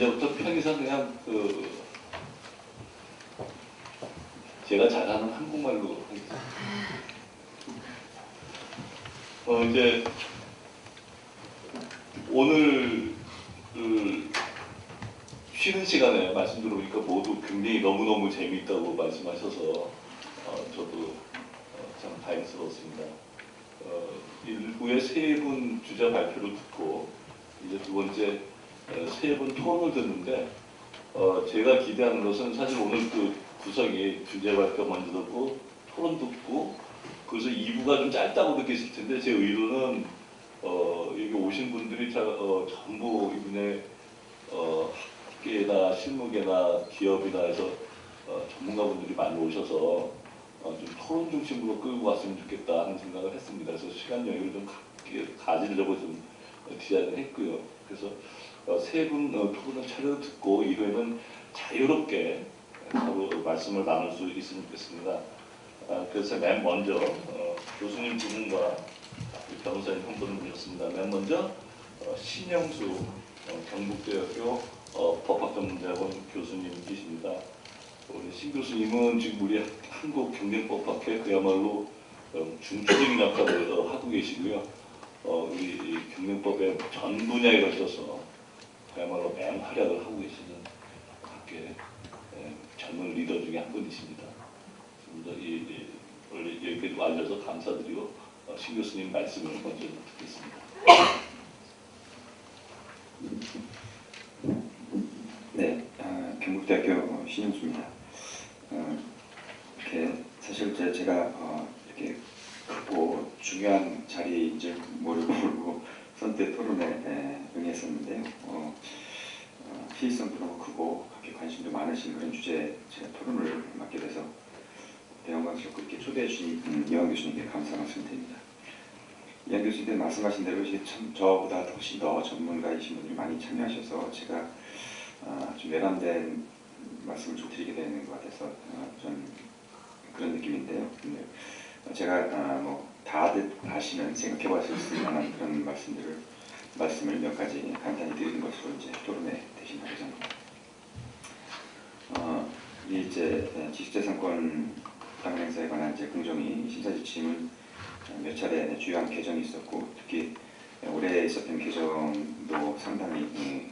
이제부터 편의상 그냥 제가 잘하는 한국말로 하겠습니다. 이제 오늘 쉬는 시간에 말씀 들어보니까 모두 굉장히 너무너무 재미있다고 말씀하셔서 저도 참 다행스러웠습니다. 일부의 세 분 주자 발표를 듣고 이제 두 번째 세 분 토론을 듣는데 제가 기대하는 것은 사실 오늘 그 구성이 주제 발표 먼저 듣고 토론 듣고 그래서 2부가 좀 짧다고 느꼈을 텐데 제 의도는 여기 오신 분들이 전부 이분의 학계나 실무계나 기업이나 해서 전문가분들이 많이 오셔서 좀 토론 중심으로 끌고 갔으면 좋겠다 하는 생각을 했습니다. 그래서 시간 여유를 좀 가지려고 좀 디자인을 했고요. 그래서 세 분 토론을 차례로 듣고 이후에는 자유롭게 서로 말씀을 나눌 수 있으면 좋겠습니다. 그래서 맨 먼저 교수님 두 분과 변호사님 한 분을 모셨습니다. 맨 먼저 신영수 경북대학교 법학전문대학원 교수님이십니다. 우리 신 교수님은 지금 우리 한국경쟁법학회 그야말로 중추적인 역할을 하고 계시고요. 우리 경쟁법의 전 분야에 걸쳐서 그야말로 맹활약을 하고 계시는 학계 젊은 리더 중에 한 분이십니다. 원래 여기까지 와주셔서 감사드리고 신 교수님 말씀을 먼저 듣겠습니다. 네, 경북대학교 신영수입니다. 이렇게 사실 제가 이렇게 크고 중요한 자리인지 모르고 선뜻 토론에 응했었는데요. 시의성도 너무 크고 학교 관심도 많으신 그런 주제에 제가 토론을 맡게 돼서 영광스럽고 이렇게 초대해 주신 이완 교수님께 감사 말씀드립니다. 이완 교수님 말씀하신 대로 참 저보다 훨씬 더 전문가이신 분들이 많이 참여하셔서 제가 좀 외람된 말씀을 좀 드리게 되는 것 같아서 좀 그런 느낌인데요. 근데 제가 다들 하시면 생각해 봤을 수 있는 그런 말씀을 몇 가지 간단히 드리는 것으로 이제 토론에 대신하고자 합니다. 이 이제 지식재산권 부당 행사에 관한 이제 공정위 심사 지침은 몇 차례 주요한 개정이 있었고 특히 올해 있었던 개정도 상당히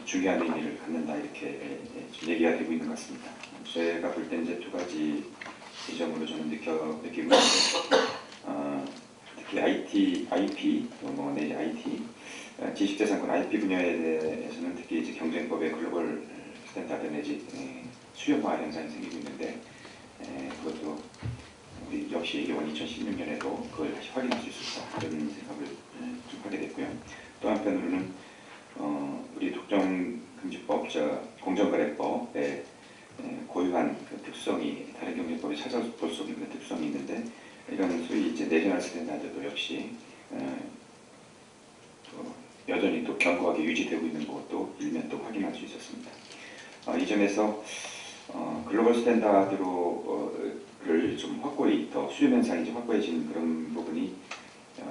중요한 의미를 갖는다 이렇게 좀 얘기가 되고 있는 것 같습니다. 제가 볼 때 이제 두 가지 지점으로 저는 느끼고 있는데 특히 IP, 내지 IT, 지식재산권 IP 분야에 대해서는 특히 이제 경쟁법의 글로벌 스탠다드 내지 수요화 현상이 생기고 있는데 그것도 우리 역시 이번 2016년에도 그걸 다시 확인할 수 있었다 이런 생각을 좀 하게 됐고요. 또 한편으로는 우리 독점금지법, 공정거래법의 고유한 그 특성이 다른 경제법에 찾아볼 수 없는 특성이 있는데 이런 소위 이제 내셔널 스탠다드도 역시 여전히 또 견고하게 유지되고 있는 것도 일면 또 확인할 수 있었습니다. 이 점에서 글로벌 스탠다드를 좀 확고히 더 수렴 현상이 좀 확고해진 그런 부분이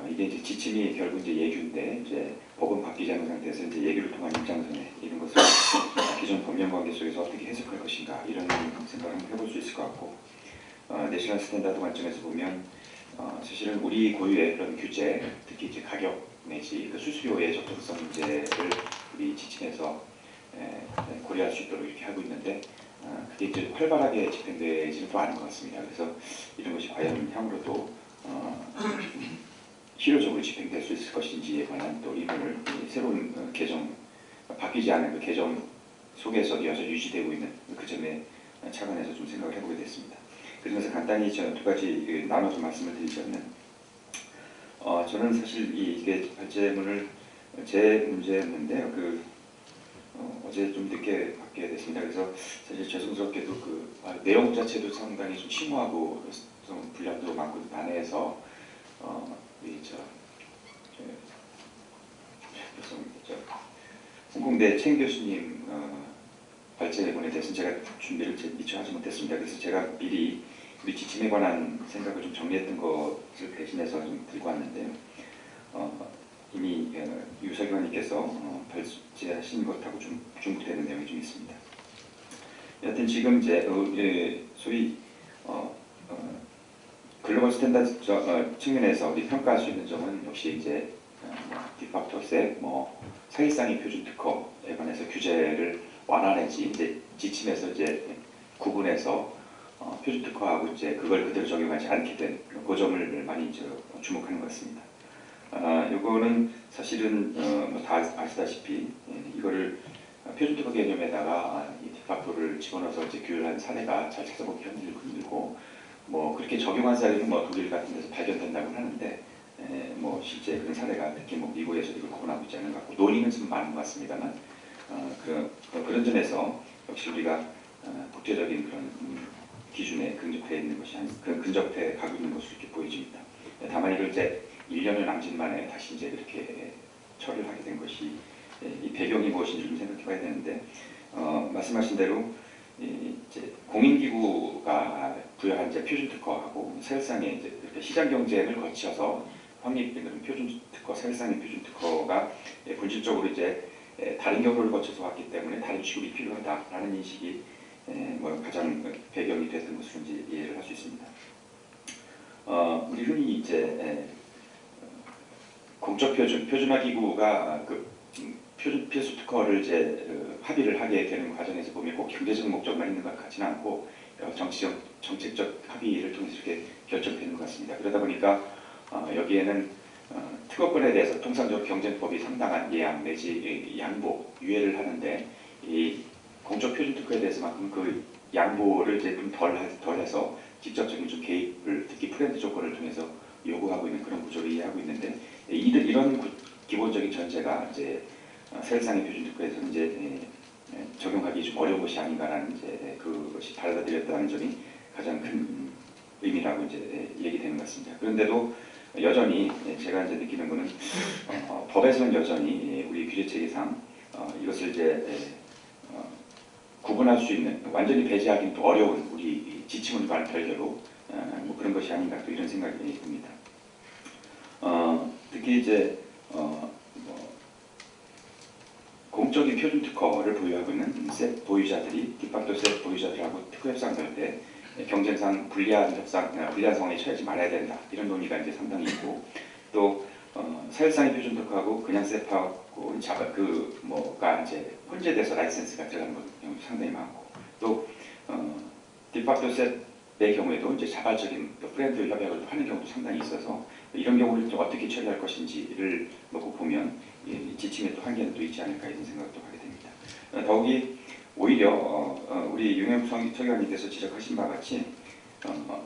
이게 이제 지침이 결국 이제 예규인데 이제 법은 바뀌지 않은 상태에서 이제 예규를 통한 입장선에 이런 것을 기존 법령 관계 속에서 어떻게 해석할 것인가 이런 생각을 한번 해볼 수 있을 것 같고 내셔널 스탠다드 관점에서 보면 사실은 우리 고유의 그런 규제, 특히 이제 가격 내지 그 수수료의 적정성 문제를 우리 지침에서 고려할 수 있도록 이렇게 하고 있는데 그게 이제 활발하게 집행되지는 또 않은 것 같습니다. 그래서 이런 것이 과연 향후로도 실효적으로 집행될 수 있을 것인지에 관한 또 의문을 새로운 개정, 바뀌지 않은 그 개정 속에서 여전히 유지되고 있는 그 점에 차관해서 좀 생각을 해보게 됐습니다. 그러면서 간단히 두 가지 나눠서 말씀을 드리자면 저는 사실 이게 발제문을 제 문제였는데요. 어제 좀 늦게 받게 됐습니다. 그래서 사실 죄송스럽게도 내용 자체도 상당히 좀 심오하고 좀 분량도 많고 난해해서 홍콩대 최 교수님 발제문에 대해서는 제가 준비를 미처 하지 못했습니다. 그래서 제가 미리 우리 지침에 관한 생각을 좀 정리했던 것을 대신해서 좀 들고 왔는데요. 이미 유석의원님께서 발제하신 것하고 좀 중복되는 내용이 좀 있습니다. 여하튼 지금 이제 소위 글로벌 스탠다드 측면에서 우리 평가할 수 있는 점은 역시 이제 디팍토세, 사실상의 표준 특허에 관해서 규제를 완화하는지 이제 지침에서 이제 구분해서 표준 특허하고 이제 그걸 그대로 적용하지 않게 된 그 점을 많이 이제 주목하는 것 같습니다. 이거는 사실은 다 아시다시피 이거를 표준 특허 개념에다가 이 디팍토를 집어넣어서 이제 규율한 사례가 잘 찾아보기 힘들고 그렇게 적용한 사례는 독일 같은 데서 발견된다고 하는데 실제 그런 사례가 특히 미국에서 이걸 구분하고 있지 않은 것 같고 논의는 좀 많은 것 같습니다만 그런 점에서 역시 우리가 국제적인 그런 기준에 근접해 있는 것이 근접해 가고 있는 것으로 이렇게 보여집니다. 다만 이걸 이제 1년여 남짓 만에 다시 이제 이렇게 처리를 하게 된 것이 이 배경이 무엇인지 좀 생각해봐야 되는데 말씀하신 대로 이제 공인기구가 부여한 이제 표준 특허하고 사실상의 이제 이렇게 시장 경쟁을 거쳐서 확립된 그런 표준 특허, 사실상의 표준 특허가 본질적으로 이제 다른 경로를 거쳐서 왔기 때문에 다른 취급이 필요하다라는 인식이 가장 배경이 되는 것으로 이제 이해를 할 수 있습니다. 우리 흔히 이제 공적 표준화 기구가 그 필수 특허를 이제 합의를 하게 되는 과정에서 보면 꼭 경제적 목적만 있는 것 같지는 않고 정책적 합의를 통해서 이렇게 결정되는 것 같습니다. 그러다 보니까 여기에는 특허권에 대해서 통상적으로 경쟁법이 상당한 예양 내지 양보, 유예를 하는데 이 공적 표준 특허에 대해서만큼 그 양보를 이제 좀 덜해서 직접적인 좀 개입을 특히 프렌드 조건을 통해서 요구하고 있는 그런 구조를 이해하고 있는데 이런 기본적인 전제가 이제 사실상의 표준 특허에서는 이제 적용하기 좀 어려운 것이 아닌가라는 이제 그것이 받아들였다는 점이 가장 큰 의미라고 이제 얘기되는 것 같습니다. 그런데도 여전히 제가 이제 느끼는 것은 법에서는 여전히 우리 규제 체계상 이것을 이제 구분할 수 있는 완전히 배제하기는 또 어려운 우리 지침과는 별개로 그런 것이 아닌가 또 이런 생각이 듭니다. 특히 이제 공적인 표준 특허를 보유하고 있는 셋 보유자들이 디팍토 셋 보유자들하고 특허 협상을 할 때 경쟁상 불리한 상황에 처하지 말아야 된다 이런 논의가 이제 상당히 있고 또 사실상의 표준 특허하고 그냥 셋하고 뭐가 이제 혼재돼서 라이센스가 들어가는 경우도 상당히 많고 또 디팍토 셋의 경우에도 이제 자발적인 프렌드 협약을 하는 경우도 상당히 있어서 이런 경우를 좀 어떻게 처리할 것인지를 놓고 보면 지침에 또 한계는 또 있지 않을까 이런 생각도 하게 됩니다. 더욱이 오히려 우리 윤영석 서기관님께서 지적하신 바와 같이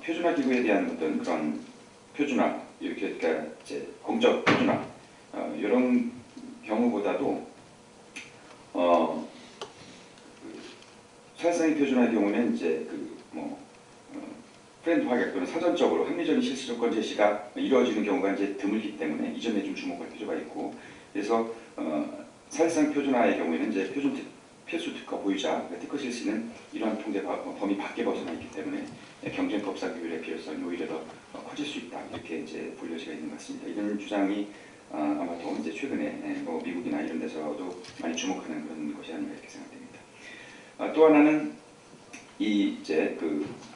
표준화 기구에 대한 어떤 그런 표준화 이렇게 그러니까 이제 공적 표준화 이런 경우보다도 사실상의 표준화의 경우는 이제 프렌드 확약 또는 사전적으로 합리적인 실수 조건 제시가 이루어지는 경우가 이제 드물기 때문에 이 점에 좀 주목할 필요가 있고 그래서 사실상 표준화의 경우에는 이제 필수 특허 보유자 특허 실시는 이러한 통제 범위 밖에 벗어나 있기 때문에 경쟁법상 규율의 필요성이 오히려 더 커질 수 있다 이렇게 이제 분류가 있는 것 같습니다. 이런 주장이 아마도 이제 최근에 미국이나 이런 데서도 많이 주목하는 그런 것이 아닌가 이렇게 생각됩니다. 또 하나는 이제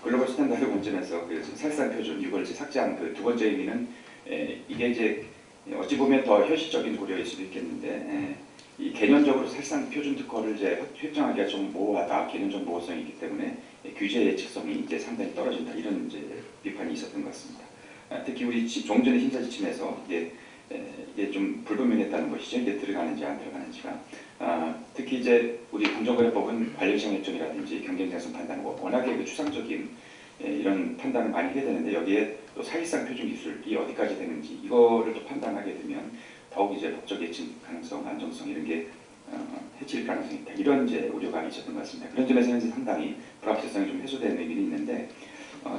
글로벌 스탠다드 관점에서 사실상 표준 이걸 삭제한 두 번째 의미는 이게 이제 어찌 보면 더 현실적인 고려일 수도 있겠는데 이 개념적으로 사실상 표준 특허를 이제 획정하기가 좀 모호하다 개념적 모호성이 있기 때문에 규제 예측성이 이제 상당히 떨어진다 이런 이제 비판이 있었던 것 같습니다. 특히 우리 좀 전에 심사 지침에서 이게 좀 불분명했다는 것이죠. 이게 들어가는지 안 들어가는지가 특히 이제 우리 공정거래법은 관련시장 협정이라든지 경쟁자성 판단 워낙에 추상적인 이런 판단을 많이 해야 되는데 여기에 또 사실상 표준 기술이 어디까지 되는지 이거를 또 판단하게 되면 더욱 이제 법적 예측 가능성, 안정성 이런 게 해칠 가능성이 있다. 이런 이제 우려가 있었던 것 같습니다. 그런 점에서는 상당히 불확실성이 좀 해소되는 의미는 있는데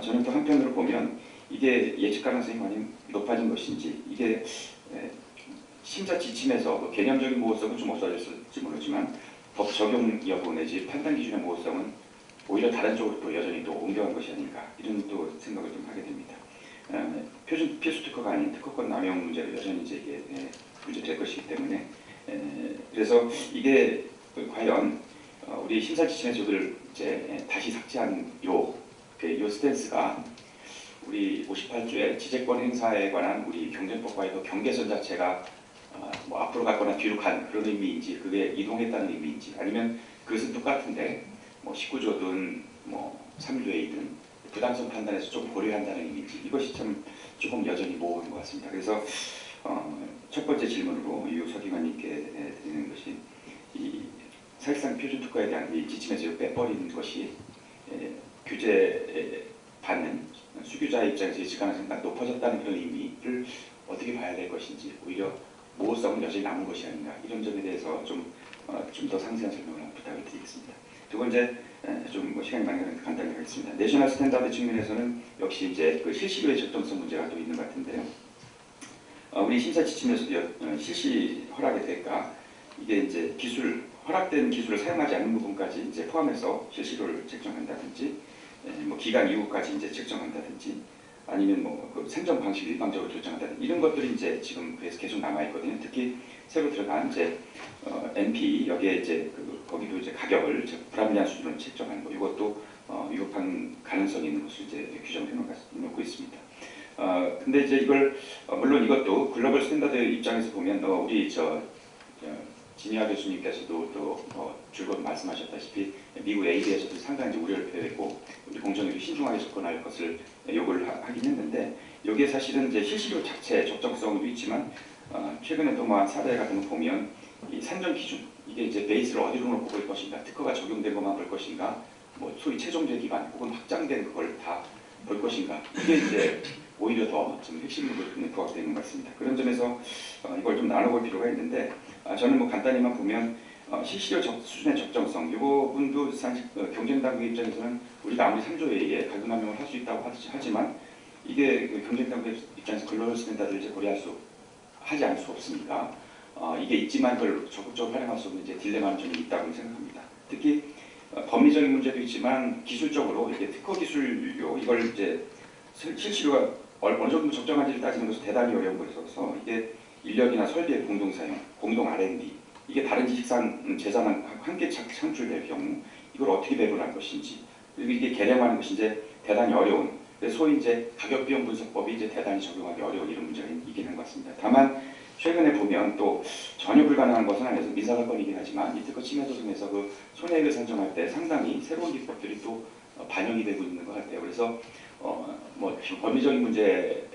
저는 또 한편으로 보면 이게 예측 가능성이 많이 높아진 것인지 이게 심사 지침에서 개념적인 모호성은 좀 없어졌을지 모르지만 법 적용 여부 내지 판단 기준의 모호성은 오히려 다른 쪽으로 또 여전히 또 옮겨간 것이 아닌가 이런 또 생각을 좀 하게 됩니다. 필수 특허가 아닌 특허권 남용 문제로 여전히 이제 이게 규제될 것이기 때문에 그래서 이게 과연 우리 심사 지침에서들 이제 다시 삭제한 요 스탠스가 우리 58조의 지재권 행사에 관한 우리 경쟁법과의 그 경계선 자체가 뭐 앞으로 갔거나 뒤로 간 그런 의미인지 그게 이동했다는 의미인지 아니면 그것은 똑같은데 뭐 19조든 뭐 3조이든 부당성 판단에서 좀 고려한다는 의미인지 이것이 참 조금 여전히 모호한 것 같습니다. 그래서 첫 번째 질문으로 유 서기관님께 드리는 것이 이 사실상 표준특허에 대한 이 지침에서 빼버리는 것이 규제 받는 수규자 입장에서 예측 가능성이 높아졌다는 그런 의미를 어떻게 봐야 될 것인지 오히려 모호성은 여전히 남은 것이 아닌가 이런 점에 대해서 좀 더 상세한 설명을 부탁을 드리겠습니다. 두 번째 좀 시간이 많이 가는 간단히 하겠습니다. 내셔널 스탠다드 측면에서는 역시 이제 그 실시료의 적정성 문제가 또 있는 것 같은데요. 우리 심사 지침에서도 실시 허락의 대가 이게 이제 허락된 기술을 사용하지 않는 부분까지 이제 포함해서 실시료를 책정한다든지 뭐 기간 이후까지 이제 책정한다든지 아니면 뭐그 생정 방식을 일방적으로 결정한다든지 이런 것들이 이제 지금 그래서 계속 남아 있거든요. 특히 새로 들어간 이제 NP 여기에 이제 거기도 이제 가격을 불합리한 수준으로 책정하는 거 이것도 위법한 가능성이 있는 것을 이제 규정해 놓고 있습니다. 근데 이제 이걸 물론 이것도 글로벌 스탠다드 입장에서 보면 우리 진희아 교수님께서도 또 줄곧 말씀하셨다시피 미국 AD에서도 상당히 이제 우려를 표했고 우리 공정위도 신중하게 접근할 것을 요구를 하긴 했는데 여기에 사실은 이제 실시료 자체 적정성도 있지만 최근에 또 뭐 사례 같은 거 보면 이 산정 기준 이게 이제 베이스를 어디로 놓고 볼 것인가 특허가 적용된 것만 볼 것인가 뭐 소위 최종제 기반 혹은 확장된 그걸 다 볼 것인가 이게 이제 오히려 더 좀 핵심으로 부각되는 것 같습니다. 그런 점에서 이걸 좀 나눠볼 필요가 있는데 저는 뭐 간단히만 보면 실시료 수준의 적정성 이 부분도 사실 경쟁당국 입장에서는 우리가 아무리 3조에 의해 가격 남용을 할 수 있다고 하지만 이게 경쟁당국 입장에서 글로벌 스탠다드를 이제 하지 않을 수 없으니까 이게 있지만 그걸 적극적으로 활용할 수 없는 이제 딜레마는 좀 있다고 생각합니다. 특히 법리적인 문제도 있지만 기술적으로 이게 특허 기술료 이걸 이제 실시료가 어느 정도 적정한지를 따지는 것은 대단히 어려운 것이어서 이게 인력이나 설비의 공동 사용, 공동 R&D 이게 다른 지식산 재산은 함께 창출될 경우 이걸 어떻게 배분할 것인지 그리고 이게 개량하는 것이 이제 대단히 어려운 소위 이제 가격 비용 분석법이 이제 대단히 적용하기 어려운 이런 문제가 있긴 한 것 같습니다. 다만 최근에 보면 또 전혀 불가능한 것은 아니어서 민사사건이긴 하지만 이 특허 침해 소송에서 그 손해액을 산정할 때 상당히 새로운 기법들이 또 반영이 되고 있는 것 같아요. 그래서 뭐 법리적인 문제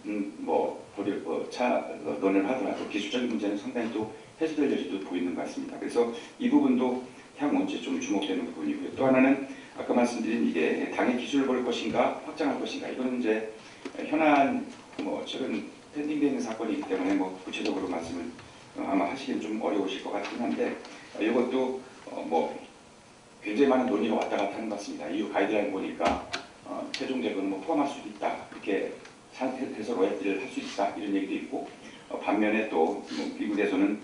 논의를 하더라도 기술적인 문제는 상당히 또 해소될 여지도 보이는 것 같습니다. 그래서 이 부분도 향후 이제 좀 주목되는 부분이고요. 또 하나는 아까 말씀드린 이게 당의 기술을 볼 것인가 확장할 것인가 이거는 이제 현안 뭐 최근 pending되어 있는 사건이기 때문에 뭐 구체적으로 말씀을 아마 하시기는 좀 어려우실 것 같긴 한데 이것도 뭐 굉장히 많은 논의가 왔다 갔다 하는 것 같습니다. EU 가이드라인 보니까 최종 재고는 뭐 포함할 수도 있다 이렇게 해서 로열티를 할 수 있다 이런 얘기도 있고 반면에 또 미국에서는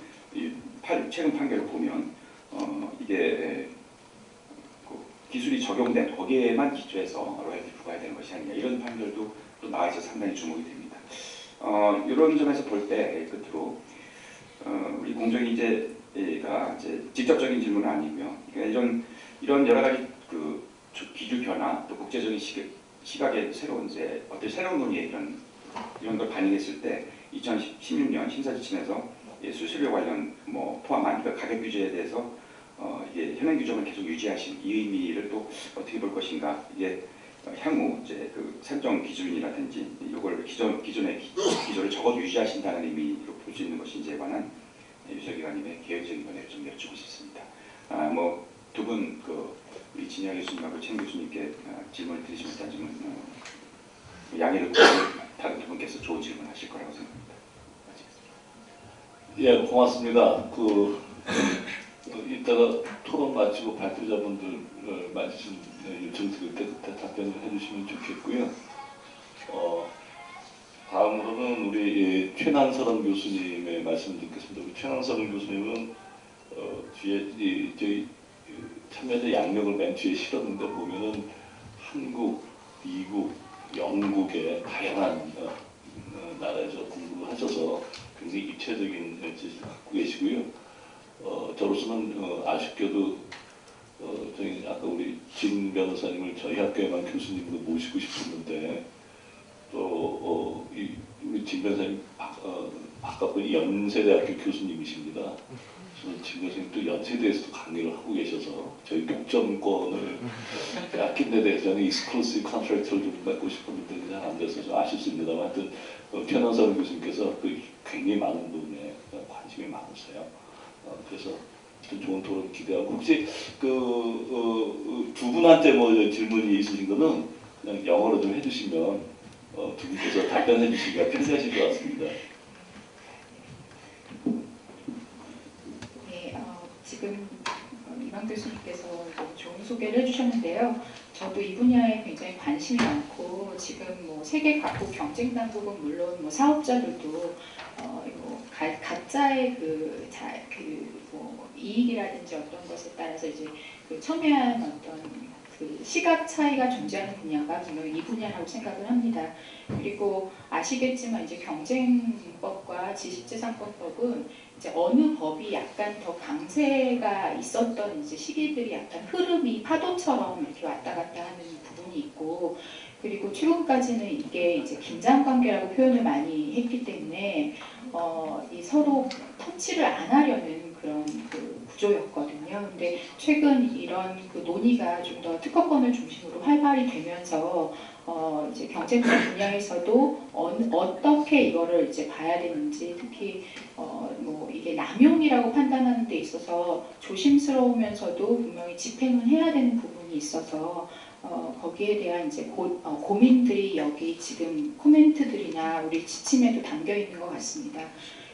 최근 판결을 보면 이게 기술이 적용된 거기에만 기초해서 로열티 부과해야 되는 것이 아니냐 이런 판결도 또 나와 있어 상당히 주목이 됩니다. 이런 점에서 볼 때 끝으로 우리 공정위가 이제 직접적인 질문은 아니고요. 그러니까 이런 여러 가지 그 기술 변화 또 국제적인 시각의 새로운 논의에 이런 걸 반영했을 때 2016년 심사 지침에서 수수료 관련 포함한 그 가격 규제에 대해서 이게 현행 규정을 계속 유지하신 이 의미를 또 어떻게 볼 것인가 이게 향후 이제 그 산정 기준이라든지 이걸 기존의 기조를 적어도 유지하신다는 의미로 볼 수 있는 것인지에 관한 유서기관님의 계획적인 견해를 좀 여쭙고 싶습니다. 뭐 두 분 우리 진희아 교수님하고 최 교수님께 질문을 드리시면 일단 좀 양해를 구하고 다른 두 분께서 좋은 질문하실 거라고 생각합니다. 예, 고맙습니다. 이따가 토론 마치고 발표자분들 맞으신 요청 드릴 때 그때 답변을 해주시면 좋겠고요. 다음으로는 우리 최난서름 교수님의 말씀을 듣겠습니다. 우리 최난서름 교수님은 뒤에 저희 참여자 양력을 맨 뒤에 실었는데 보면은 한국, 미국, 영국의 다양한 나라에서 공부를 하셔서 굉장히 굉장히 입체적인 지식을 갖고 계시고요. 저로서는 아쉽게도 저희 아까 우리 진 변호사님을 저희 학교에만 교수님으로 모시고 싶었는데 또 우리 진 변호사님 바깥분 연세대학교 교수님이십니다. 저는 진 교수님 또 연세대에서도 강의를 하고 계셔서 저희 독점권을 아낀 데 대해서 저는 익스클루시브 컨트랙트를 좀 갖고 싶었는데 그냥 안 돼서 좀 아쉽습니다만 하여튼 편한선 교수님께서 굉장히 많은 부분에 관심이 많으세요. 그래서 좋은 토론 기대하고 혹시 두 분한테 뭐 질문이 있으신 거는 그냥 영어로 좀 해주시면 두 분께서 답변해 주시기가 편리하실 것 같습니다. 네, 지금 이광 교수님께서 좋은 소개를 해주셨는데요. 저도 이 분야에 굉장히 관심이 많고 지금 뭐 세계 각국 경쟁 당국은 물론 뭐 사업자들도 각자의 뭐 이익이라든지 어떤 것에 따라서 이제 첨예한 어떤 시각 차이가 존재하는 분야가 분명히 이 분야라고 생각을 합니다. 그리고 아시겠지만 이제 경쟁법과 지식재산권법은 이제 어느 법이 약간 더 강세가 있었던 이제 시기들이 약간 흐름이 파도처럼 이렇게 왔다 갔다 하는 부분이 있고, 그리고 최근까지는 이게 이제 긴장관계라고 표현을 많이 했기 때문에 이 서로 터치를 안 하려는 그런 구조였거든요. 근데 최근 이런 논의가 좀 더 특허권을 중심으로 활발히 되면서 이제 경쟁법 분야에서도 어떻게 이거를 이제 봐야 되는지, 특히 뭐 이게 남용이라고 판단하는 데 있어서 조심스러우면서도 분명히 집행은 해야 되는 부분이 있어서 거기에 대한 이제 고민들이 여기 지금 코멘트들이나 우리 지침에도 담겨 있는 것 같습니다.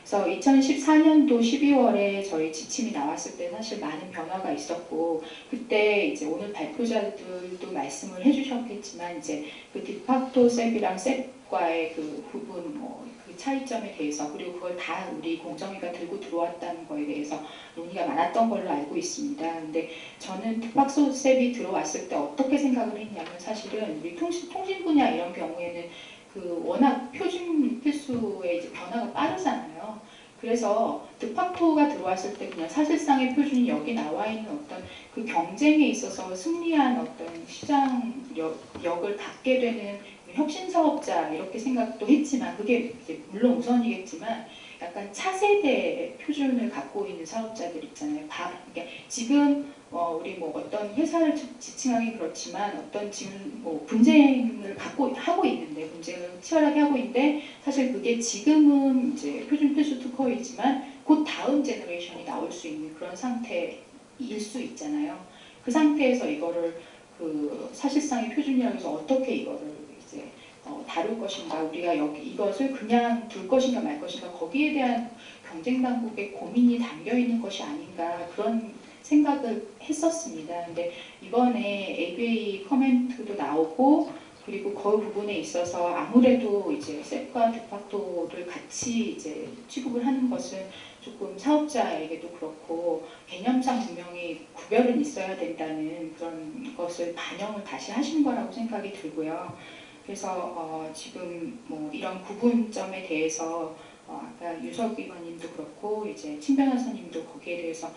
그래서 2014년도 12월에 저희 지침이 나왔을 때 사실 많은 변화가 있었고, 그때 이제 오늘 발표자들도 말씀을 해주셨겠지만 이제 디파토 셉이랑 셉과의 부분 그 차이점에 대해서, 그리고 그걸 다 우리 공정위가 들고 들어왔다는 거에 대해서 논의가 많았던 걸로 알고 있습니다. 근데 저는 디파토 셉이 들어왔을 때 어떻게 생각을 했냐면, 사실은 우리 통신 분야 이런 경우에는 워낙 표준 필수의 이제 변화가 빠르잖아요. 그래서 드파토가 들어왔을 때 그냥 사실상의 표준이 여기 나와 있는 어떤 경쟁에 있어서 승리한 어떤 시장력을 갖게 되는 혁신 사업자 이렇게 생각도 했지만, 그게 이제 물론 우선이겠지만 약간 차세대 표준을 갖고 있는 사업자들 있잖아요. 그러니까 지금 우리 뭐 어떤 회사를 지칭하기 그렇지만 어떤 지금 뭐 분쟁을 하고 있는데, 분쟁을 치열하게 하고 있는데, 사실 그게 지금은 이제 표준 필수 특허이지만 곧 다음 제너레이션이 나올 수 있는 그런 상태일 수 있잖아요. 그 상태에서 이거를 사실상의 표준이라고 해서 어떻게 이거를 이제 다룰 것인가, 우리가 이것을 그냥 둘 것인가 말 것인가, 거기에 대한 경쟁 당국의 고민이 담겨 있는 것이 아닌가, 그런 생각을 했었습니다. 근데 이번에 ABA 커멘트도 나오고, 그리고 그 부분에 있어서 아무래도 이제 셉과 드파토를 같이 이제 취급을 하는 것은 조금 사업자에게도 그렇고 개념상 분명히 구별은 있어야 된다는 그런 것을 반영을 다시 하신 거라고 생각이 들고요. 그래서 지금 뭐 이런 구분점에 대해서 아까 유석 의원님도 그렇고 이제 친 변호사님도 거기에 대해서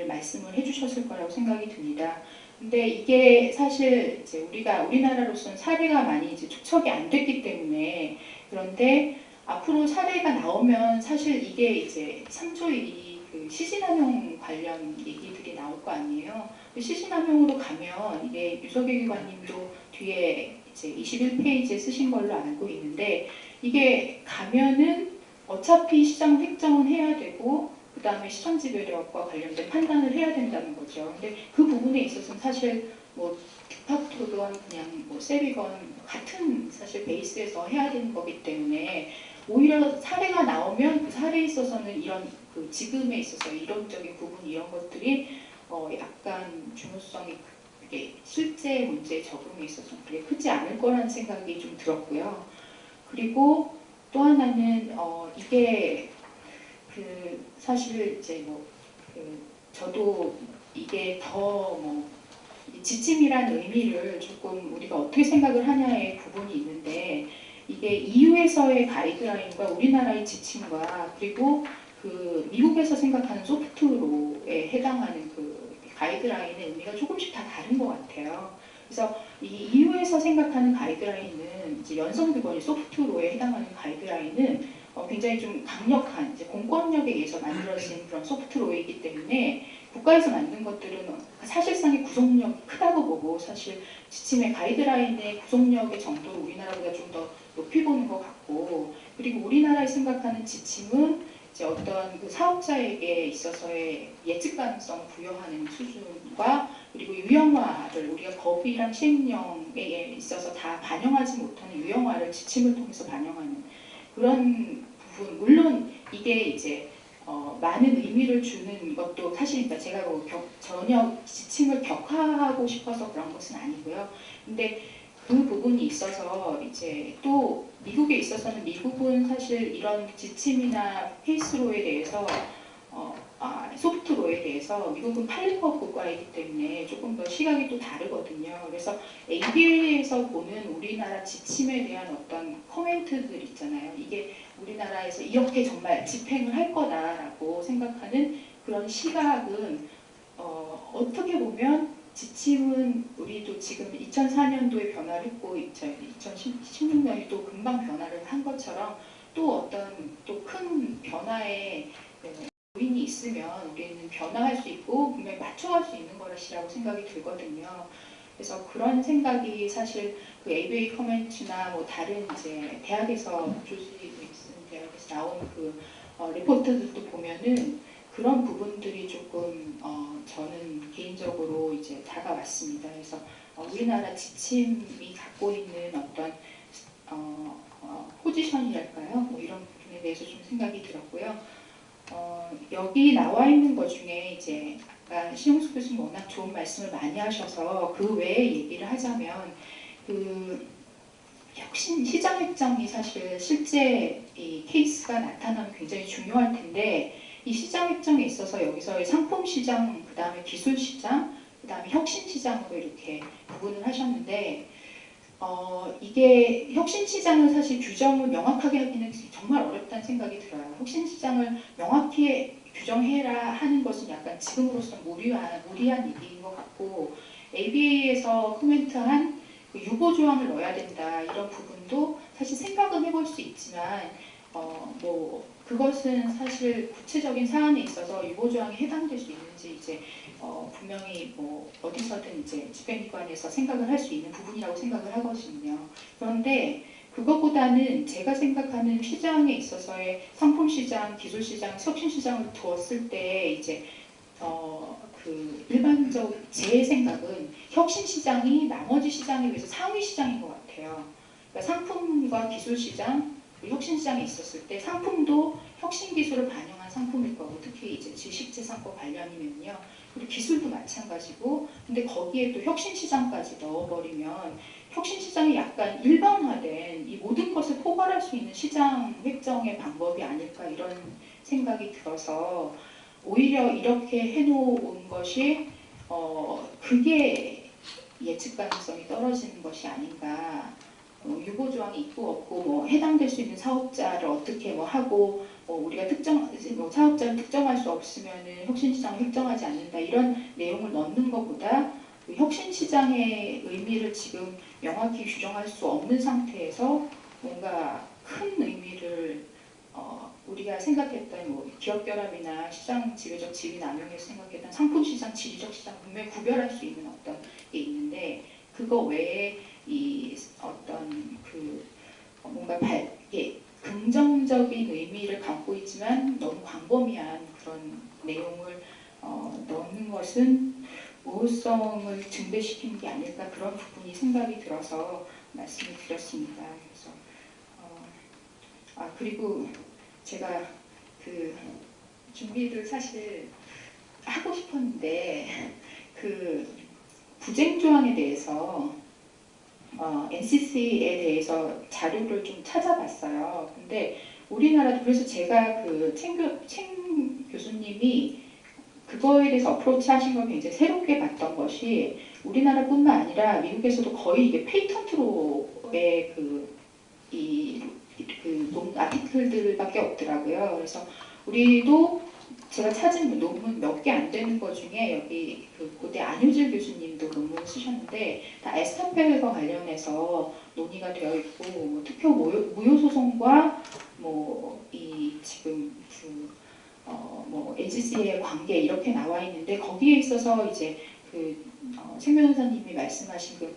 말씀을 해주셨을 거라고 생각이 듭니다. 근데 이게 사실 이제 우리나라로서는 사례가 많이 이제 축적이 안 됐기 때문에, 그런데 앞으로 사례가 나오면 사실 이게 이제 3조 1위 시신남용 관련 얘기들이 나올 거 아니에요. 시신남용으로 가면 이게 유석의 기관님도 뒤에 이제 21페이지에 쓰신 걸로 알고 있는데, 이게 가면은 어차피 시장 획정은 해야 되고 그 다음에 시장지배력과 관련된 판단을 해야 된다는 거죠. 근데 그 부분에 있어서는 사실 뭐 디파토건 그냥 뭐 셉이건 같은 사실 베이스에서 해야 되는 거기 때문에, 오히려 사례가 나오면 그 사례에 있어서는 이런 지금에 있어서 이론적인 부분 이런 것들이 약간 중요성이 그게 실제 문제 적용에 있어서 그게 크지 않을 거라는 생각이 좀 들었고요. 그리고 또 하나는 이게 사실 이제 저도 이게 더 지침이란 의미를 조금 우리가 어떻게 생각을 하냐의 부분이 있는데, 이게 EU에서의 가이드라인과 우리나라의 지침과 그리고 그 미국에서 생각하는 소프트로에 해당하는 그 가이드라인의 의미가 조금씩 다 다른 것 같아요. 그래서 이 EU에서 생각하는 가이드라인은 이제 연성규범이 소프트로에 해당하는 가이드라인은 굉장히 좀 강력한 이제 공권력에 의해서 만들어진 그런 소프트로이기 때문에 국가에서 만든 것들은 사실상의 구속력이 크다고 보고 사실 지침의 가이드라인의 구속력의 정도를 우리나라보다 좀 더 높이 보는 것 같고 그리고 우리나라에 생각하는 지침은 이제 어떤 그 사업자에게 있어서의 예측 가능성을 부여하는 수준과 그리고 유형화를 우리가 법이랑 시행령에 있어서 다 반영하지 못하는 유형화를 지침을 통해서 반영하는 그런 부분 물론 이게 이제 많은 의미를 주는 것도 사실입니다. 제가 전혀 지침을 격하하고 싶어서 그런 것은 아니고요. 근데 그 부분이 있어서 이제 또 미국에 있어서는 미국은 사실 이런 지침이나 페이스로에 대해서 소프트로에 대해서 미국은 판례법 국가이기 때문에 조금 더 시각이 또 다르거든요. 그래서 ABA에서 보는 우리나라 지침에 대한 어떤 코멘트들 있잖아요. 이게 우리나라에서 이렇게 정말 집행을 할 거다라고 생각하는 그런 시각은 어떻게 보면 지침은 우리도 지금 2004년도에 변화를 했고 2016년이 또 금방 변화를 한 것처럼 또 어떤 또 큰 변화에 요인이 있으면 우리는 변화할 수 있고 분명히 맞춰갈 수 있는 것이라고 생각이 들거든요. 그래서 그런 생각이 사실 그 ABA 커멘트나 뭐 다른 이제 대학에서 조지 윌슨 대학에서 나온 그 리포트들도 보면은 그런 부분들이 조금 저는 개인적으로 이제 다가왔습니다. 그래서 우리나라 지침이 갖고 있는 어떤 포지션이랄까요? 뭐 이런 부분에 대해서 좀 생각이 들었고요. 여기 나와 있는 것 중에 이제 아까 신용수 교수님 워낙 좋은 말씀을 많이 하셔서 그 외에 얘기를 하자면 그 혁신 시장 획정이 사실 실제 이 케이스가 나타나면 굉장히 중요할 텐데 이 시장 획정에 있어서 여기서의 상품 시장, 그 다음에 기술 시장, 그 다음에 혁신 시장으로 이렇게 구분을 하셨는데 이게 혁신 시장은 사실 규정을 명확하게 하기는 정말 어렵다는 생각이 들어요. 혁신 시장을 명확히 규정해라 하는 것은 약간 지금으로서는 무리한 얘기인 것 같고 ABA에서 코멘트한 그 유보 조항을 넣어야 된다 이런 부분도 사실 생각은 해볼 수 있지만 뭐 그것은 사실 구체적인 사안에 있어서 유보 조항이 해당될 수 있는지 이제 분명히 뭐 어디서든 이제 집행기관에서 생각을 할 수 있는 부분이라고 생각을 하거든요. 그런데 그것보다는 제가 생각하는 시장에 있어서의 상품 시장, 기술 시장, 혁신 시장을 두었을 때 이제 그 일반적 제 생각은 혁신 시장이 나머지 시장에 비해서 상위 시장인 것 같아요. 그러니까 상품과 기술 시장, 혁신 시장에 있었을 때 상품도 혁신 기술을 반영한 상품일 거고 특히 이제 지식재산권 관련이면요. 그리고 기술도 마찬가지고 근데 거기에 또 혁신 시장까지 넣어버리면 혁신 시장이 약간 일반화된 이 모든 것을 포괄할 수 있는 시장 획정의 방법이 아닐까 이런 생각이 들어서 오히려 이렇게 해놓은 것이 그게 예측 가능성이 떨어지는 것이 아닌가. 유보 조항이 있고 없고 뭐 해당될 수 있는 사업자를 어떻게 뭐 하고 우리가 사업자를 특정할 수 없으면은 혁신 시장을 획정하지 않는다 이런 내용을 넣는 것보다 그 혁신 시장의 의미를 지금 명확히 규정할 수 없는 상태에서 뭔가 큰 의미를 우리가 생각했던 뭐 기업 결합이나 시장 지배적 지위 남용에서 생각했던 상품 시장, 지리적 시장 분명히 구별할 수 있는 어떤 게 있는데 그거 외에 이 어떤 그 뭔가 긍정적인 의미를 갖고 있지만 너무 광범위한 그런 내용을 넣는 것은 우호성을 증대시키는 게 아닐까 그런 부분이 생각이 들어서 말씀을 드렸습니다. 그래서 그리고 제가 그 준비를 사실 하고 싶었는데 그 부쟁 조항에 대해서 NCC에 대해서 자료를 좀 찾아봤어요. 근데 우리나라도 그래서 제가 그 챙 교수님이 그거에 대해서 어프로치 하신 걸 굉장히 새롭게 봤던 것이 우리나라뿐만 아니라 미국에서도 거의 이게 페이턴트로의 그 아티클들밖에 없더라고요. 그래서 우리도 제가 찾은 논문 몇 개 안 되는 것 중에 여기 그 고대 안효질 교수님도 논문을 쓰셨는데 다 에스턴펠과 관련해서 논의가 되어 있고 뭐 투표 무효 소송과 뭐 이 지금 뭐 LGC의 관계 이렇게 나와 있는데 거기에 있어서 이제 책 변호사님이 말씀하신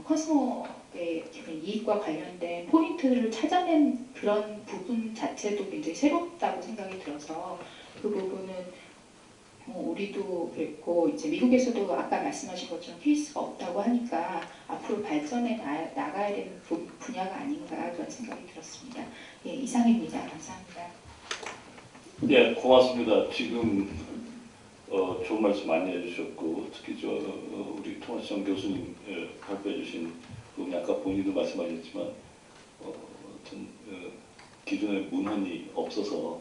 컨슈머의 이익과 관련된 포인트를 찾아낸 그런 부분 자체도 굉장히 새롭다고 생각이 들어서 그 부분은 우리도 그랬고 이제 미국에서도 아까 말씀하신 것처럼 케이스가 없다고 하니까 앞으로 발전해 나가야 되는 분야가 아닌가 그런 생각이 들었습니다. 예, 이상입니다. 감사합니다. 네, 고맙습니다. 지금 좋은 말씀 많이 해주셨고 특히 우리 토마스 정 교수님 발표해 주신 부분이 아까 본인도 말씀하셨지만 어떤 기존의 문헌이 없어서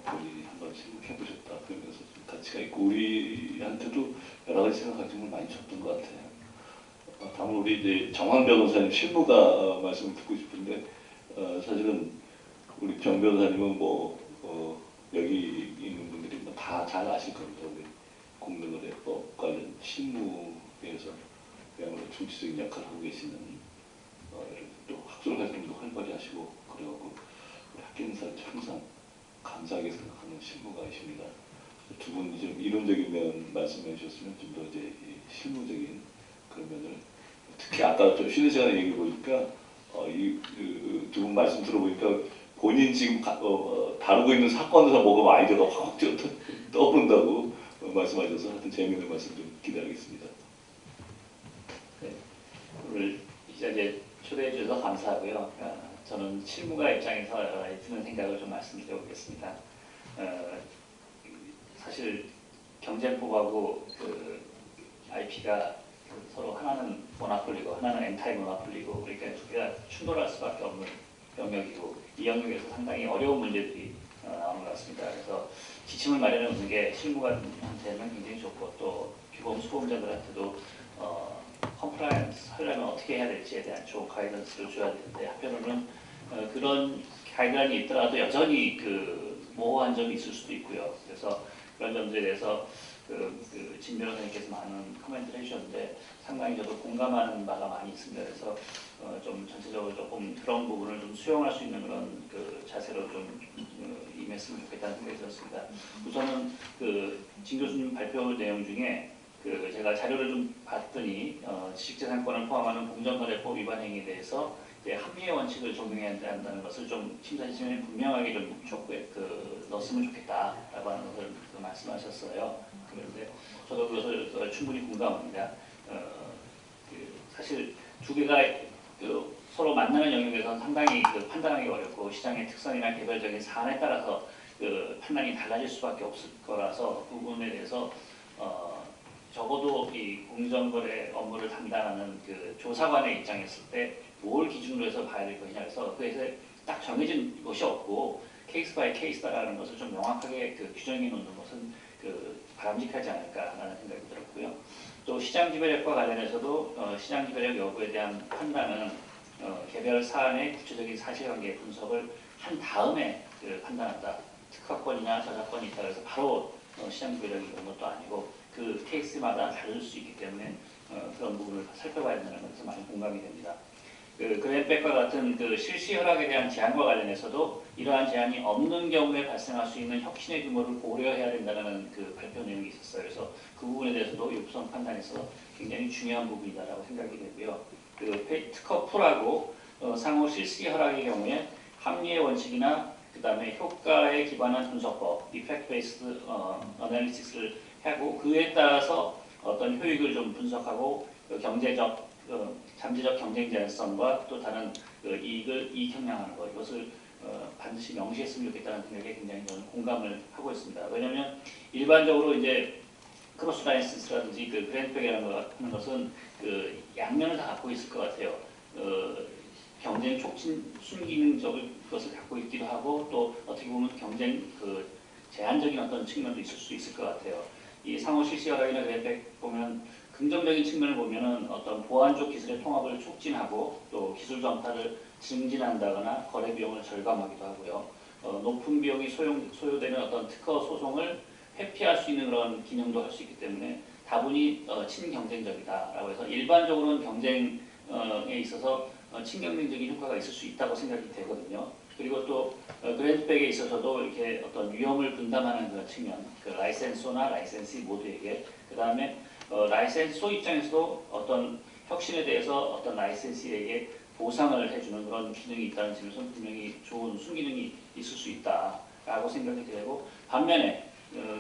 본인이 한번 생각해 보셨다. 그러면서 좀 가치가 있고 우리한테도 여러 가지 생각할 점을 많이 줬던 것 같아요. 다만 우리 이제 정황 변호사님 실무가 말씀을 듣고 싶은데 사실은 우리 정 변호사님은 여기 있는 분들이 다 잘 아실 겁니다. 우리 공동거래법 관련 실무에서 그야말로 중추적인 역할을 하고 계시는 또 학술 활동도 활발히 하시고 그래갖고 우리 학교 인사한테 항상 감사하게 생각하는 실무가이십니다. 두 분이 좀 이론적인 면 말씀해 주셨으면 좀 더 이제 실무적인 그런 면을 특히 아까 좀 쉬는 시간에 얘기 보니까 두 분 말씀 들어보니까 본인 지금 다루고 있는 사건에서 뭐가 아이디어가 확 떠오른다고 말씀하셔서 하여튼 재미있는 말씀 좀 기다리겠습니다. 네, 오늘 이 자리에 초대해 주셔서 감사하고요. 저는 실무가 입장에서 여러 가지 드는 생각을 좀 말씀드려 보겠습니다. 사실 경쟁법하고 IP가 서로 하나는 모노폴리고 하나는 엔타이 모노폴리고 그러니까 두 개가 충돌할 수밖에 없는 영역이고 이 영역에서 상당히 어려운 문제들이 나오는 것 같습니다. 그래서 지침을 마련해 놓는 게 실무관한테는 굉장히 좋고 또 규범 수범자들한테도 컴플라이언스 하려면 어떻게 해야 될지에 대한 좋은 가이던스를 줘야 되는데 한편으로는 그런 가이드라인이 있더라도 여전히 모호한 점이 있을 수도 있고요. 그래서 그런 점들에 대해서 진 변호사님께서 많은 코멘트를 해주셨는데 상당히 저도 공감하는 바가 많이 있습니다. 그래서 좀 전체적으로 조금 그런 부분을 좀 수용할 수 있는 그런 자세로 좀 임했으면 좋겠다는 생각이 들었습니다. 우선은 진 교수님 발표 내용 중에 제가 자료를 좀 봤더니 지식재산권을 포함하는 공정거래법 위반 행위에 대해서 합리의 원칙을 적용해야 한다는 것을 좀 심사 지침에 분명하게 좀 넣었으면 좋겠다라고 하는 것을 말씀하셨어요. 그런데 저도 그것을 충분히 공감합니다. 사실 두 개가 서로 만나는 영역에서는 상당히 판단하기 어렵고 시장의 특성이나 개별적인 사안에 따라서 판단이 달라질 수밖에 없을 거라서 그 부분에 대해서 적어도 이 공정거래 업무를 담당하는 조사관의 입장에 있을 때 뭘 기준으로 해서 봐야 될 것이냐 해서 그래서 딱 정해진 것이 없고 케이스 바이 케이스다라는 것을 좀 명확하게 규정해 놓는 것은 바람직하지 않을까라는 생각이 들었고요. 또 시장 지배력과 관련해서도 시장 지배력 여부에 대한 판단은 개별 사안의 구체적인 사실관계 분석을 한 다음에 판단한다. 특허권이나 저작권이 있다 그래서 바로 시장 지배력이 이런 것도 아니고 그 케이스마다 다를 수 있기 때문에 그런 부분을 살펴봐야 된다는 것에서 많이 공감이 됩니다. 그랜백과 같은 실시 허락에 대한 제한과 관련해서도 이러한 제한이 없는 경우에 발생할 수 있는 혁신의 규모를 고려해야 된다는 발표 내용이 있었어요. 그래서 그 부분에 대해서도 유구성 판단에서 굉장히 중요한 부분이다라고 생각이 되고요. 특허 풀하고 상호 실시 허락의 경우에 합리의 원칙이나 그 다음에 효과에 기반한 분석법, 이펙트 베이스드 어널리시스를 하고 그에 따라서 어떤 효익을 좀 분석하고 경제적 잠재적 경쟁 제한성과 또 다른 이익 형량하는 것 이것을 반드시 명시했으면 좋겠다는 생각에 굉장히 저는 공감을 하고 있습니다. 왜냐하면 일반적으로 이제 크로스 라이센스라든지 그랜드백이라는 것은 양면을 다 갖고 있을 것 같아요. 경쟁 촉진 순기능적인 것을 갖고 있기도 하고 또 어떻게 보면 경쟁 제한적인 어떤 측면도 있을 수 있을 것 같아요. 이 상호 실시 허락이나 그랜드백 보면 긍정적인 측면을 보면은 어떤 보안적 기술의 통합을 촉진하고 또 기술 전파를 증진한다거나 거래 비용을 절감하기도 하고요. 높은 비용이 소요되는 어떤 특허 소송을 회피할 수 있는 그런 기능도 할 수 있기 때문에 다분히 친경쟁적이다라고 해서 일반적으로는 경쟁에 있어서 친경쟁적인 효과가 있을 수 있다고 생각이 되거든요. 그리고 또 그랜트백에 있어서도 이렇게 어떤 위험을 분담하는 그런 측면, 그 라이센소나 라이센시 모두에게, 그 다음에 라이센소 입장에서도 어떤 혁신에 대해서 어떤 라이센시에게 보상을 해주는 그런 기능이 있다는 점에서 분명히 좋은 순기능이 있을 수 있다라고 생각이 되고, 반면에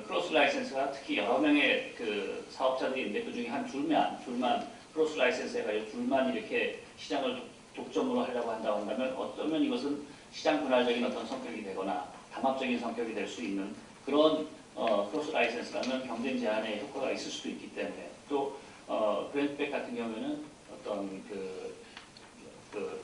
크로스 라이센스가 특히 여러 명의 그 사업자들이 있는데 그 중에 한 둘만 크로스 라이센스 해가지고 둘만 이렇게 시장을 독점으로 하려고 한다고 한다면 어쩌면 이것은 시장 분할적인 어떤 성격이 되거나 담합적인 성격이 될 수 있는 그런 크로스 라이센스라면 경쟁 제한에 효과가 있을 수도 있기 때문에, 또 그랜트백 같은 경우에는 어떤 그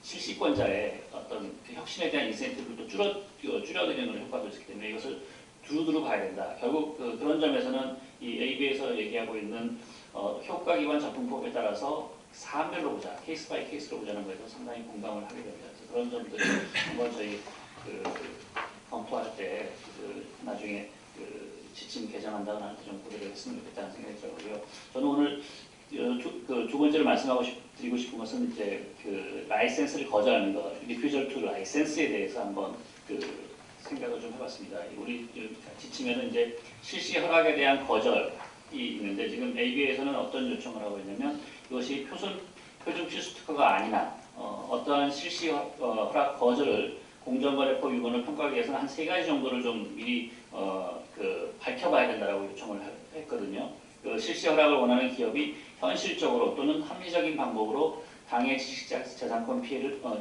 실시권자의 어떤 그 혁신에 대한 인센티브를 또 줄여드리는 그런 효과도 있기 때문에 이것을 두루두루 봐야 된다. 결국 그런 점에서는 이 AB에서 얘기하고 있는 효과 기반 접근법에 따라서 사안별로 보자, 케이스 바이 케이스로 보자는 거에서 상당히 공감을 하게 됩니다. 그래서 그런 점들을 한번 저희 검토할 때 나중에 지침 개정한다거나 할 때 좀 고려를 했으면 좋겠다는 생각이 들고요. 저는 오늘 두 번째로 드리고 싶은 것은 이제 그 라이센스를 거절하는 것, 리퓨절 투 라이센스에 대해서 한번 생각을 좀 해봤습니다. 우리 지침에는 이제 실시 허락에 대한 거절이 있는데 지금 AB에서는 어떤 요청을 하고 있냐면 이것이 표준 필수 특허가 아닌 한 어떠한 실시 허락 거절을 공정거래법 위반을 평가하기 위해서는 한 3가지 정도를 좀 미리 밝혀봐야 된다라고 요청을 했거든요. 실시 허락을 원하는 기업이 현실적으로 또는 합리적인 방법으로 당해 지식재산권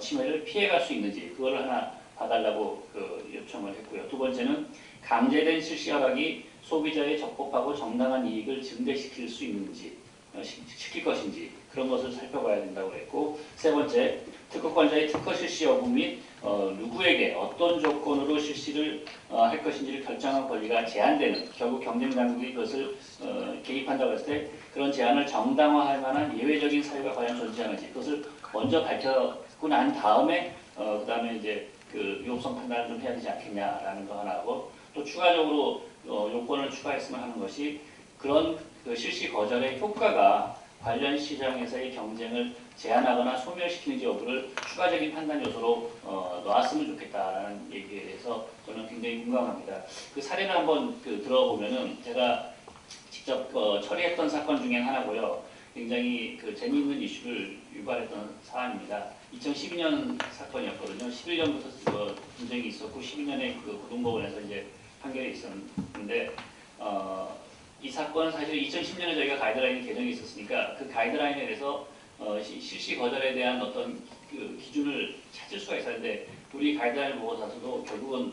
침해를 피해갈 수 있는지 그걸 하나 봐달라고 요청을 했고요. 두 번째는 강제된 실시 허락이 소비자의 적법하고 정당한 이익을 증대시킬 수 있는지 시킬 것인지 그런 것을 살펴봐야 된다고 했고, 세 번째 특허권자의 특허 실시 여부 및 누구에게 어떤 조건으로 실시를 할 것인지를 결정할 권리가 제한되는, 결국 경쟁당국이 그것을 개입한다고 했을 때 그런 제한을 정당화할 만한 예외적인 사유가 과연 존재하는지 그것을 먼저 밝혀고 난 다음에 그 다음에 이제 위법성 판단을 좀 해야 되지 않겠냐라는 거 하나하고, 또 추가적으로 요건을 추가했으면 하는 것이 그런 실시 거절의 효과가 관련 시장에서의 경쟁을 제한하거나 소멸시키는지 여부를 추가적인 판단 요소로 넣었으면 좋겠다라는 얘기에 대해서 저는 굉장히 공감합니다. 그 사례를 한번 들어보면은 제가 직접 처리했던 사건 중에 하나고요. 굉장히 재미있는 이슈를 유발했던 사안입니다. 2012년 사건이었거든요. 11년부터 분쟁이 있었고 12년에 고등법원에서 이제 판결이 있었는데 이 사건은 사실 2010년에 저희가 가이드라인이 개정이 있었으니까 그 가이드라인에 대해서 실시 거절에 대한 어떤 기준을 찾을 수가 있었는데 우리 가이드라인을 보고 나서도 결국은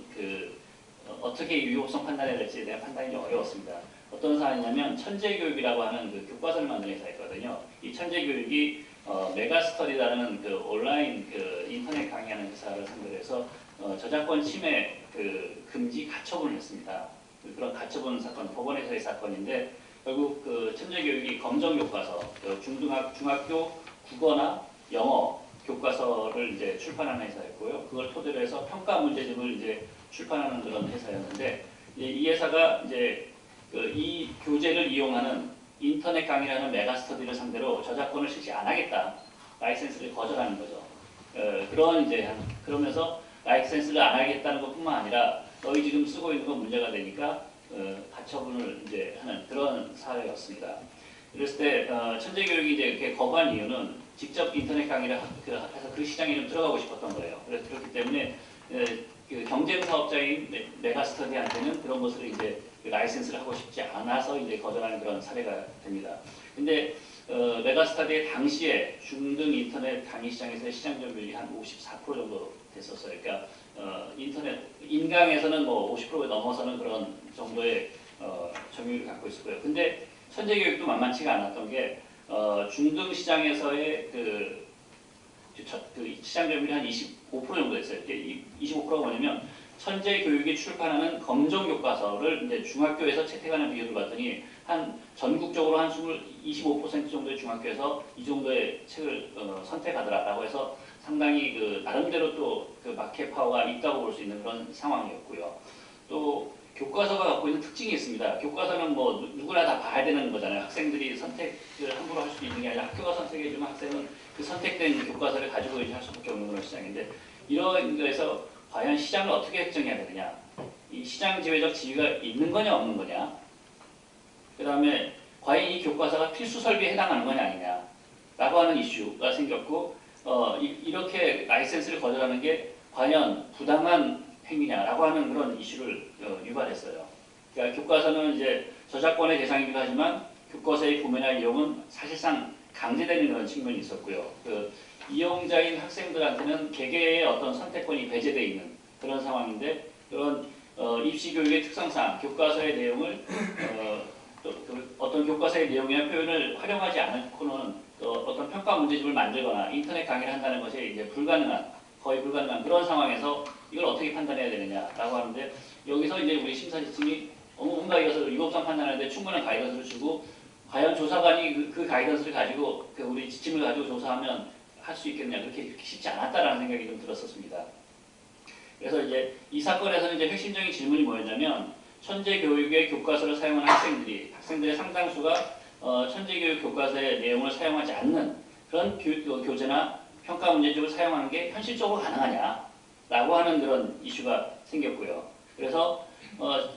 어떻게 위법성 판단해야 될지에 대한 판단이 좀 어려웠습니다. 어떤 사안이냐면 천재교육이라고 하는 교과서를 만드는 회사였거든요. 이 천재교육이 메가스터디라는 온라인 인터넷 강의하는 회사를 상대로 해서 저작권 침해 금지 가처분을 했습니다. 그런 가처분 사건, 법원에서의 사건인데 결국 천재교육이 검정교과서, 중학교 국어나 영어 교과서를 이제 출판하는 회사였고요. 그걸 토대로 해서 평가 문제집을 이제 출판하는 그런 회사였는데 이 회사가 이제 이 교재를 이용하는 인터넷 강의라는 메가스터디를 상대로 저작권을 실시 안 하겠다, 라이센스를 거절하는 거죠. 그러면서 라이센스를 안 하겠다는 것뿐만 아니라 너희 지금 쓰고 있는 건 문제가 되니까 가처분을 이제 하는 그런 사례였습니다. 그랬을 때 천재교육이 이제 이렇게 거부한 이유는 직접 인터넷 강의를 해서 그 시장에 좀 들어가고 싶었던 거예요. 그래서 그렇기 때문에 경쟁 사업자인 메가스터디한테는 그런 것을 이제 라이센스를 하고 싶지 않아서 이제 거절하는 그런 사례가 됩니다. 근데 메가스터디의 당시에 중등 인터넷 강의 시장에서의 시장 점유율이 한 54% 정도 됐었어요. 그러니까 인터넷 인강에서는 뭐 50%에 넘어서는 그런 정도의 점유율을 갖고 있었고요. 근데 천재교육도 만만치가 않았던 게 중등 시장에서의 시장 점유율이 한 25% 정도 됐어요. 이게 25%가 뭐냐면 천재교육이 출판하는 검정 교과서를 이제 중학교에서 채택하는 비율을 봤더니 한 한 전국적으로 한 25% 정도의 중학교에서 이 정도의 책을 선택하더라라고 해서 상당히 그 나름대로 또 그 마켓 파워가 있다고 볼 수 있는 그런 상황이었고요. 또 교과서가 갖고 있는 특징이 있습니다. 교과서는 뭐 누구나 다 봐야 되는 거잖아요. 학생들이 선택을 함부로 할 수 있는 게 아니라 학교가 선택해주면 학생은 그 선택된 교과서를 가지고 이제 할 수밖에 없는 그런 시장인데 이런 거에서 과연 시장을 어떻게 획정해야 되느냐, 이 시장 지배적 지위가 있는 거냐 없는 거냐, 그 다음에 과연 이 교과서가 필수 설비에 해당하는 거냐 아니냐라고 하는 이슈가 생겼고 이렇게 라이센스를 거절하는 게 과연 부당한 행위냐라고 하는 그런 이슈를 유발했어요. 그러니까 교과서는 이제 저작권의 대상이기도 하지만 교과서의 구매나 이용은 사실상 강제되는 그런 측면이 있었고요. 그 이용자인 학생들한테는 개개의 어떤 선택권이 배제되어 있는 그런 상황인데 그런 입시 교육의 특성상 교과서의 내용을 어떤 교과서의 내용이나 표현을 활용하지 않고는 어떤 평가 문제집을 만들거나 인터넷 강의를 한다는 것이 이제 거의 불가능한 그런 상황에서 이걸 어떻게 판단해야 되느냐라고 하는데 여기서 이제 우리 심사지침이 뭔가 이것을 유법상 판단하는데 충분한 가이던스를 주고 과연 조사관이 그 가이던스를 가지고 우리 지침을 가지고 조사하면 할 수 있겠느냐 그렇게 쉽지 않았다라는 생각이 좀 들었었습니다. 그래서 이제 이 사건에서는 이제 핵심적인 질문이 뭐였냐면 천재교육의 교과서를 사용하는 학생들의 상당수가 천재교육 교과서의 내용을 사용하지 않는 그런 교재나 평가 문제집을 사용하는 게 현실적으로 가능하냐라고 하는 그런 이슈가 생겼고요. 그래서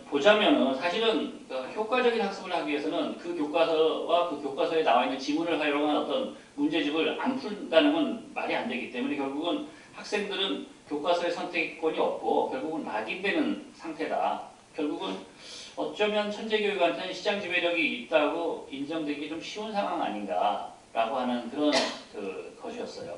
보자면은 사실은 효과적인 학습을 하기 위해서는 그 교과서와 그 교과서에 나와 있는 지문을 활용한 어떤 문제집을 안 푼다는 건 말이 안 되기 때문에 결국은 학생들은 교과서의 선택권이 없고 결국은 낙인되는 상태다. 결국은 어쩌면 천재교육한테는 시장 지배력이 있다고 인정되기 좀 쉬운 상황 아닌가라고 하는 그런 것이었어요.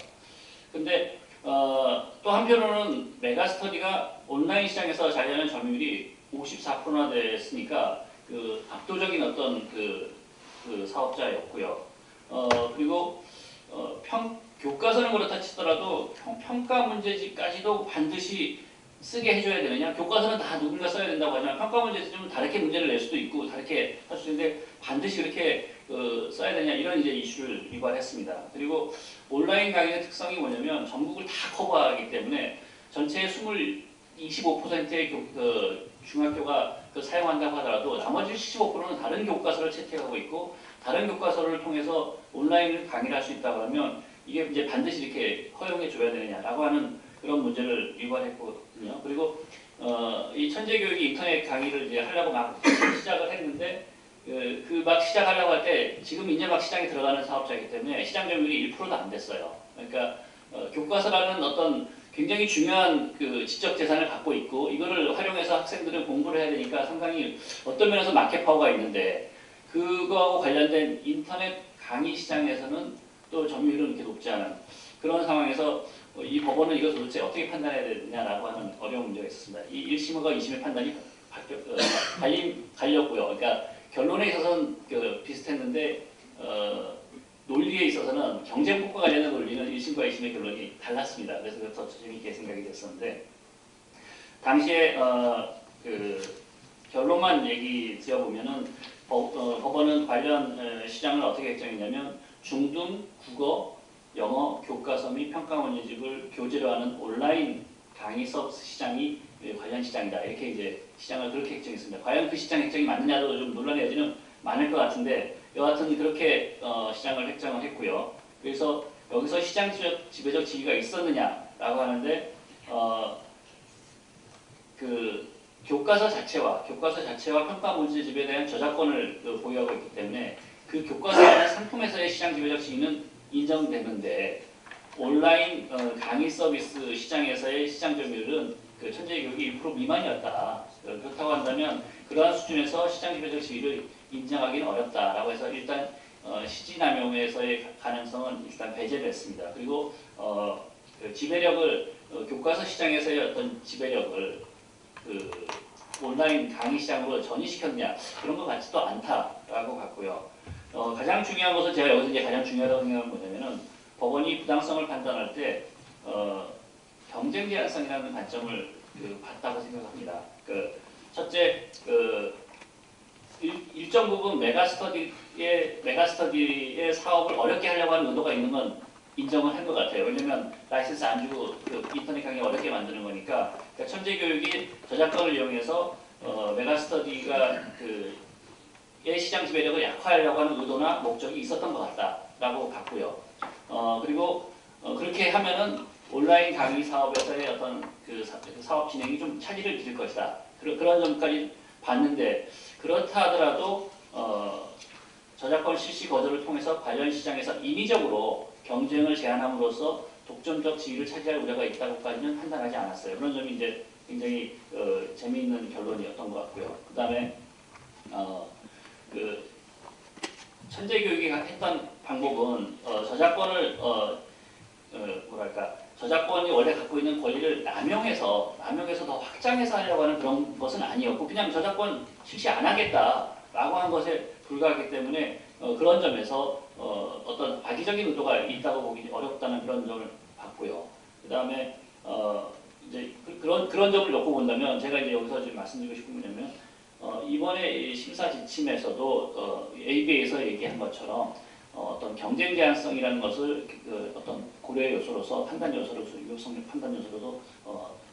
근데 또 한편으로는 메가스터디가 온라인 시장에서 자리하는 점유율이 54%나 됐으니까 그 압도적인 어떤 그 사업자였고요. 그리고 교과서는 그렇다 치더라도 평가 문제집까지도 반드시 쓰게 해줘야 되느냐? 교과서는 다 누군가 써야 된다고 하지만 평가 문제에서 좀 다르게 문제를 낼 수도 있고 다르게 할 수 있는데 반드시 그렇게 써야 되냐 이런 이제 이슈를 유발했습니다. 그리고 온라인 강의의 특성이 뭐냐면 전국을 다 커버하기 때문에 전체의 25%의 중학교가 사용한다고 하더라도 나머지 75%는 다른 교과서를 채택하고 있고 다른 교과서를 통해서 온라인 강의를 할 수 있다고 하면 이게 이제 반드시 이렇게 허용해 줘야 되느냐라고 하는 그런 문제를 유발했거든요. 그리고 이 천재교육이 인터넷 강의를 이제 하려고 막 시작을 했는데 막 시작하려고 할 때 지금 이제 막 시장에 들어가는 사업자이기 때문에 시장 점유율이 1%도 안 됐어요. 그러니까 교과서라는 어떤 굉장히 중요한 그 지적 재산을 갖고 있고 이거를 활용해서 학생들은 공부를 해야 되니까 상당히 어떤 면에서 마켓 파워가 있는데 그거하고 관련된 인터넷 강의 시장에서는 또 점유율은 이렇게 높지 않은 그런 상황에서 이 법원은 이걸 도대체 어떻게 판단해야 되느냐라고 하는 어려운 문제가 있었습니다. 이 1심과 2심의 판단이 갈렸고요. 그러니까 결론에 있어서는 비슷했는데 논리에 있어서는 경쟁법과 관련된 논리는 1심과 2심의 결론이 달랐습니다. 그래서 더 재미있게 생각이 됐었는데 당시에 결론만 얘기 드려보면은 법원은 관련 시장을 어떻게 결정했냐면 중등, 국어, 영어, 교과서 및 평가 문제집을 교재로 하는 온라인 강의 서비스 시장이 관련 시장이다. 이렇게 이제 시장을 그렇게 결정했습니다. 과연 그 시장 결정이 맞느냐도 좀 논란의 여지는 많을 것 같은데 여하튼 그렇게 시장을 획정을 했고요. 그래서 여기서 시장 지배적 지위가 있었느냐라고 하는데 그 교과서 자체와 평가 문제집에 대한 저작권을 보유하고 있기 때문에 그 교과서나 상품에서의 시장 지배적 지위는 인정되는데 온라인 강의 서비스 시장에서의 시장 점유율은 그 천재교육이 1% 미만이었다. 그렇다고 한다면 그러한 수준에서 시장 지배적 지위를 인정하기는 어렵다라고 해서 일단 시지남용에서의 가능성은 일단 배제를 했습니다. 그리고 그 지배력을 교과서 시장에서의 어떤 지배력을 그 온라인 강의 시장으로 전이시켰냐 그런 것 같지도 않다라고 봤고요. 가장 중요한 것은 제가 여기서 이제 가장 중요하다고 생각하는 뭐냐면은 법원이 부당성을 판단할 때 경쟁 제한성이라는 관점을 봤다고 생각합니다. 첫째 일정 부분 메가스터디의 사업을 어렵게 하려고 하는 의도가 있는 건 인정을 한 것 같아요. 왜냐면 라이센스 안 주고 그 인터넷 강의 어렵게 만드는 거니까. 그러니까 천재교육이 저작권을 이용해서 메가스터디가 의 시장 지배력을 약화하려고 하는 의도나 목적이 있었던 것 같다라고 봤고요. 그리고 그렇게 하면은 온라인 강의 사업에서의 어떤 그 사업 진행이 좀 차질을 빚을 것이다. 그런 점까지 봤는데 그렇다 하더라도 저작권 실시 거절을 통해서 관련 시장에서 인위적으로 경쟁을 제한함으로써 독점적 지위를 차지할 우려가 있다고까지는 판단하지 않았어요. 그런 점이 이제 굉장히 재미있는 결론이었던 것 같고요. 그다음에 그 천재교육이 했던 방법은 저작권을 저작권이 원래 갖고 있는 권리를 남용해서 더 확장해서 하려고 하는 그런 것은 아니었고 그냥 저작권 실시 안 하겠다라고 한 것에 불과하기 때문에 그런 점에서 어떤 악의적인 의도가 있다고 보기 어렵다는 그런 점을 봤고요. 그 다음에 이제 그런 점을 놓고 본다면 제가 이제 여기서 지금 말씀드리고 싶은 게 뭐냐면 이번에 심사 지침에서도 ABA에서 얘기한 것처럼 어떤 경쟁 제한성이라는 것을 어떤 고려 요소로서 판단 요소로서 유효성력 판단 요소로도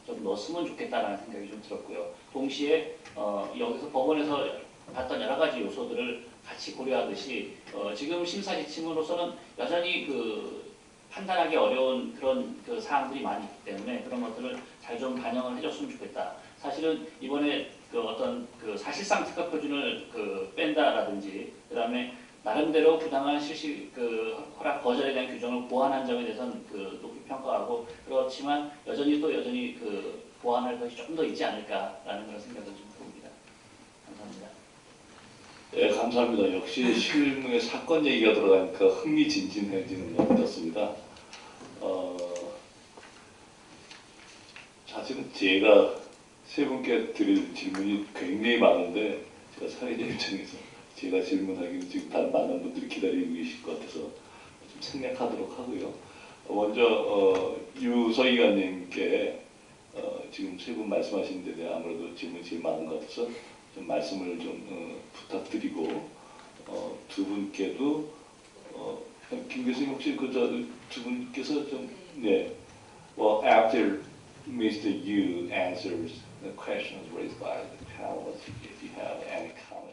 좀 넣었으면 좋겠다라는 생각이 좀 들었고요. 동시에 여기서 법원에서 봤던 여러 가지 요소들을 같이 고려하듯이 지금 심사 지침으로서는 여전히 판단하기 어려운 그런 사항들이 많이 있기 때문에 그런 것들을 잘 좀 반영을 해줬으면 좋겠다. 사실은 이번에 어떤 사실상 특허 표준을 뺀다라든지 그다음에 나름대로 부당한 실시 허락 거절에 대한 규정을 보완한 점에 대해서는 높이 평가하고 그렇지만 여전히 보완할 것이 조금 더 있지 않을까라는 그런 생각을 좀 해봅니다. 감사합니다. 네, 감사합니다. 역시 실무에 사건 얘기가 들어가니까 흥미진진해지는 것 같습니다. 사실은 제가 세 분께 드릴 질문이 굉장히 많은데 제가 사회자 입장에서 제가 질문하기는 지금 다른 많은 분들이 기다리고 계실 것 같아서 좀 생략하도록 하고요. 먼저 유서 의원님께 지금 세 분 말씀하신 데 대해 아무래도 질문이 제일 많은 것 같아서 좀 말씀을 좀 부탁드리고 두 분께도 김 교수님 혹시 두 분께서 좀 well after Mr. Yu answers the questions raised by the panelists, if you have any comments.